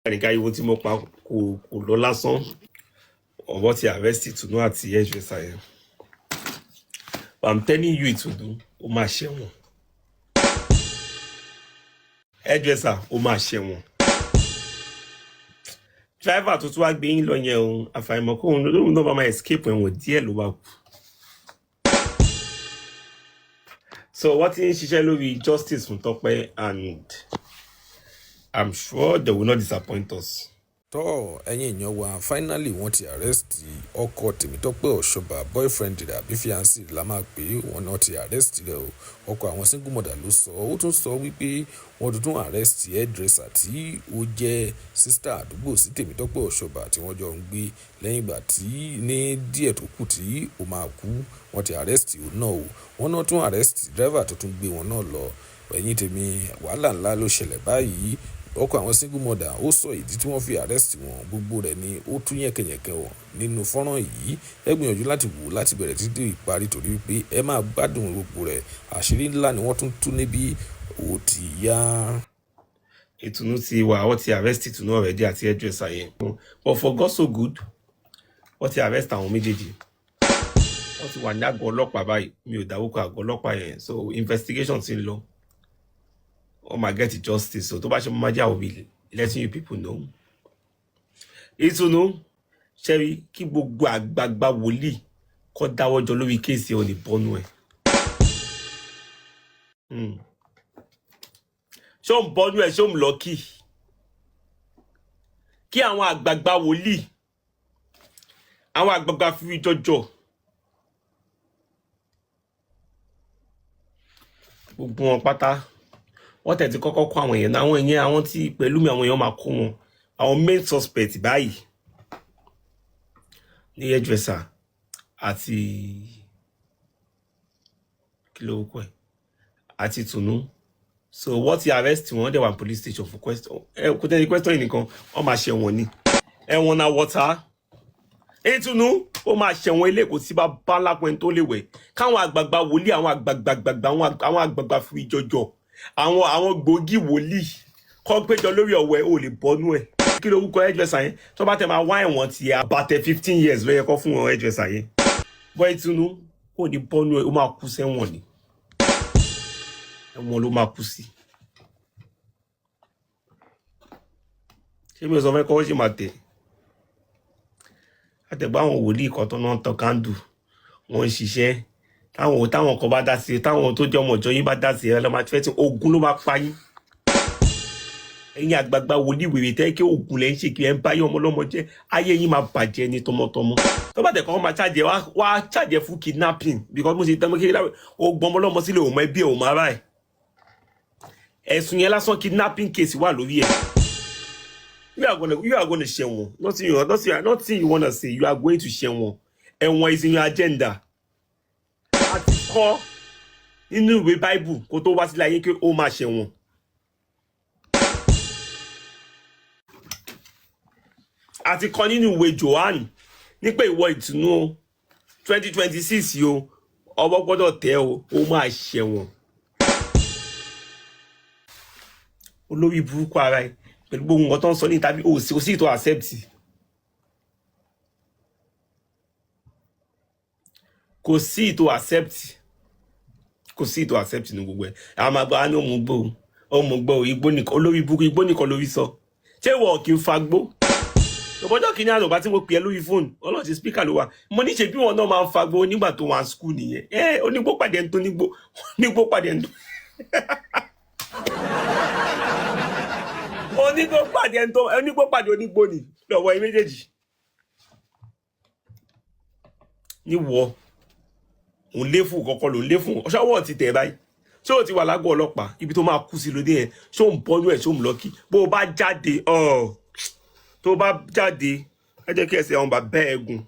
Guy what mo pa kò lọ lásán ọwọ́ ti arrest Itunu àti hairdresser yẹn. But I'm telling you Itunu ó máa ṣẹ̀wọ̀n. Hairdresser ó máa ṣẹ̀wọ̀n. Driver tó tún wá gbé yín lọ yẹn o àfàìmọ̀ kó òun náà bá máa escape ẹ̀wọ̀n díẹ̀ ló bá kù. So what in ṣiṣẹ́ lórí justice fún Tọ́pẹ́, and I'm sure they will not disappoint us. Tọ́ ẹ̀yin èèyàn wa finally wọ́n ti arrest ọkọ Tèmítọ́pẹ́ Òṣọba boyfriend rẹ̀ àbí fiancé la máa pè é, wọ́n náà ti arrest rẹ̀ o. Ọkọ àwọn single mother ló sọ, ó tún sọ wípé wọ́n tún arrest hairdresser tí ó jẹ́ sister àdúgbò sí Tèmítọ́pẹ́ Òṣọba tí wọ́n jọ ń gbé lẹ́yìn ìgbà tí ní díẹ̀ tó kù tí ó máa kú wọ́n ti arrest òun náà o. Wọ́n náà tún arrest driver tó tún gbé wọn náà lọ. Ẹ̀yin tèmi wàhálà ńlá ló ṣẹlẹ̀ báyìí. Ọkọ àwọn single mother ó sọ ìdí tí wọ́n fi arrest wọn, gbogbo rẹ̀ ni ó tún yẹ̀kẹ̀yẹ̀kẹ̀ wọn nínú fọ́nrán yìí. Ẹ gbìyànjú láti wò láti bẹ̀rẹ̀ títí dé ìparí torí wípé ẹ máa gbádùn gbogbo rẹ̀. Àṣírí ńlá ni wọ́n tún tú níbí ó ti yá. Itunu ti wà, wọ́n ti arrest Itunu already àti hairdresser yẹn. But for God so good, wọ́n ti arrest àwọn méjèèjì. Wọ́n ti wà ní àgọ́ ọlọ́pàá báyìí, mi ò dáwọ́kọ àgọ́ ọlọ́pàá yẹn, so investigation ti ń lọ. Oh my get justice. So to ba se mo maja will be letting you people know. Itunu Sherry kí gbogbo àgbààgbà wòlíì kó dáwọ́ jọ lórí case ó ní bonu ẹ. Ṣó ń bonu ẹ, ṣó ń lucky. Kí àwọn àgbààgbà wòlíì, àwọn àgbààgbà fi jọjọ. Gbogbo wọn pátá wọ́n tẹ̀ ti kọ́kọ́ kó àwọn èèyàn àwọn tí pẹ̀lú mi àwọn èèyàn máa kó wọn àwọn main suspect báyìí ní hairdresser àti kí ló kọ́ ẹ̀ àti Itunu. So wọ́n ti arrest wọn dẹ̀ wà police station for question kò tẹ́ ní question nìkan wọ́n máa ṣẹ̀wọ̀n ni ẹ̀wọ̀n na water. Itunu ó máa ṣẹ̀wọ̀n ilé kò sí bá bá lápẹ́ tó lè wẹ̀ káwọn àgbààgbà wòlíì àwọn àgbààgbà fi jọjọ àwọn gbòógì wòlíì kọ́ péjọ lórí ọ̀wẹ́ ò lè bọ́nú ẹ̀. Kí ló wúkọ hairdresser yẹn tó bá tẹ máa wá ẹ̀wọ̀n ti àbàtẹ̀ 15 years ló yẹ kó fún wọn hairdresser yẹn. Bọ́ Itunu kò ní bọ́nú ẹ̀ ó máa kú sẹ́wọ̀n ni ẹ̀wọ̀n ló máa kú sí. Ṣé mi ò sọ fẹ́ kọ́ ó sì máa tẹ̀ àtẹ̀gbọ́ àwọn wòlíì kan tó náà tán kándù wọ́n ń ṣiṣẹ́ táwọn kan bá dá sí táwọn tó jẹ́ ọmọ ìjọ yín bá dá sí ẹ lọ máa fẹ́ tí ogun ló máa pa yín. Ẹ̀yin àgbààgbà wòlíì wèrè tẹ́ kí ogun lẹ́ ń ṣe kí ẹ ń bá yín ọmọ ọlọ́mọ jẹ́ ayé yín máa bàjẹ́ ní tọmọtọmọ. Tó bá tẹ̀ kọ́ máa charge wá charge fún kidnapping because mo ṣe tẹ́ mọ́ kékeré ogun ọmọ ọlọ́mọ sílẹ̀ òun mọ ẹbí ẹ̀ òun máa rà ẹ̀. Ẹ̀sùn yẹn lásán kidnapping case wà lórí ẹ̀. You are gonna ṣẹ̀wọ̀n. Nothing you wanna say. You are going to ṣẹ̀wọ̀n. Ẹ̀wọ̀n is in your agenda. Àti kọ́ nínú ìwé Bible kó tó wá sílẹ̀ ayé pé ó máa ṣẹ̀wọ̀n. Àti kọ́ nínú ìwé Johann ní pé ìwọ Itunu 2026 yo ọwọ́ gbọ́dọ̀ tẹ̀ ó máa ṣẹ̀wọ̀n. Olórí burúkú ara ẹ̀ pẹ̀lú gbogbo nǹkan tó ń sọ ní tàbí ó sì tó accept. Kò sí tó accept ní gbogbo ẹ̀. Àwọn àgbà ní ọmọ gbọ́ igbó nìkan olórí burúkú igbó nìkan lórí sọ. Ṣé ìwọ kì í fagbó? Ọjọ́ kìíní àná bá tí mo pè é lórí fóònù ọlọ́run ti speaker ló wà mo ní ṣe bí wọn náà máa ń fagbó nígbà tó wà school nìyẹn. Onígbó pàdé ẹni tó nígbó pàdé ẹni tó onígbó pàdé onígbó ni lọ́wọ́ ẹ méjèèjì. Níwọ̀ òun lé fún kọ́kọ́ ló ń lé fún ọṣọ́wọ́ ti tẹ̀ báyìí ṣé o ti wà lágọ̀ọ́ ọlọ́pàá ibi tó máa kú sí lóde yẹn ṣé o ń bọ́nú ẹ̀ ṣé o ń lọ́kì bó o bá jáde tó bá jáde ẹ jẹ́ kí ẹsẹ̀ àwọn bàbá ẹ̀ gùn.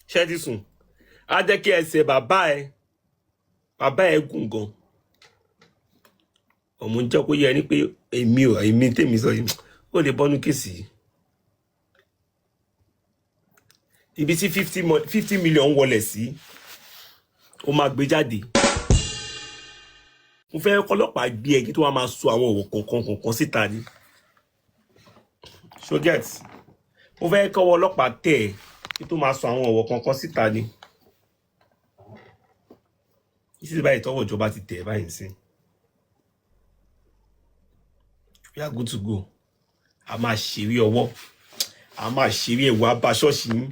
Ṣé ti sùn á jẹ́ kí ẹsẹ̀ bàbá ẹ̀ gùn gan. Ọmọ ń jẹ́ kó yẹ ni pé èmi tèmi sọ yìí ó lè bọ́nú kéèsì yìí. Ibi tí 50 million wọlé sí ó máa gbé jáde. mo fẹ́ kọ́lọ́pàá gbé ẹ kí tó wá máa sọ àwọn ọ̀rọ̀ kọ̀ọ̀kan síta ni so get mo fẹ́ kọ́wọ́ ọlọ́pàá tẹ̀ ẹ́ kí tó máa sọ àwọn ọ̀rọ̀ kọ̀ọ̀kan síta ni títí báyìí tọ́wọ́ ìjọba ti tẹ̀ ẹ́ báyìí sí we are good to go a máa ṣeré ọwọ́ a máa ṣeré ẹ̀wọ̀ abá ṣọ́ọ̀ṣì yín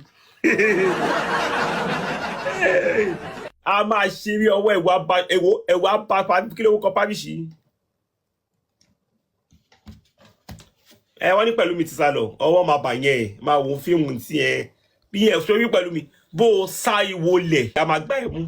a máa ṣeré ọwọ́ ẹ̀wọ̀ abá kí ló kọ páríṣì wọ́n ní Pẹ̀lúmi ti sá lọ ọwọ́ máa bà yẹn máa wo fíìmù tí bí ẹ̀ sórí Pẹ̀lúmi bó o sá ìwọlẹ̀ a máa gbá ẹ̀ mú.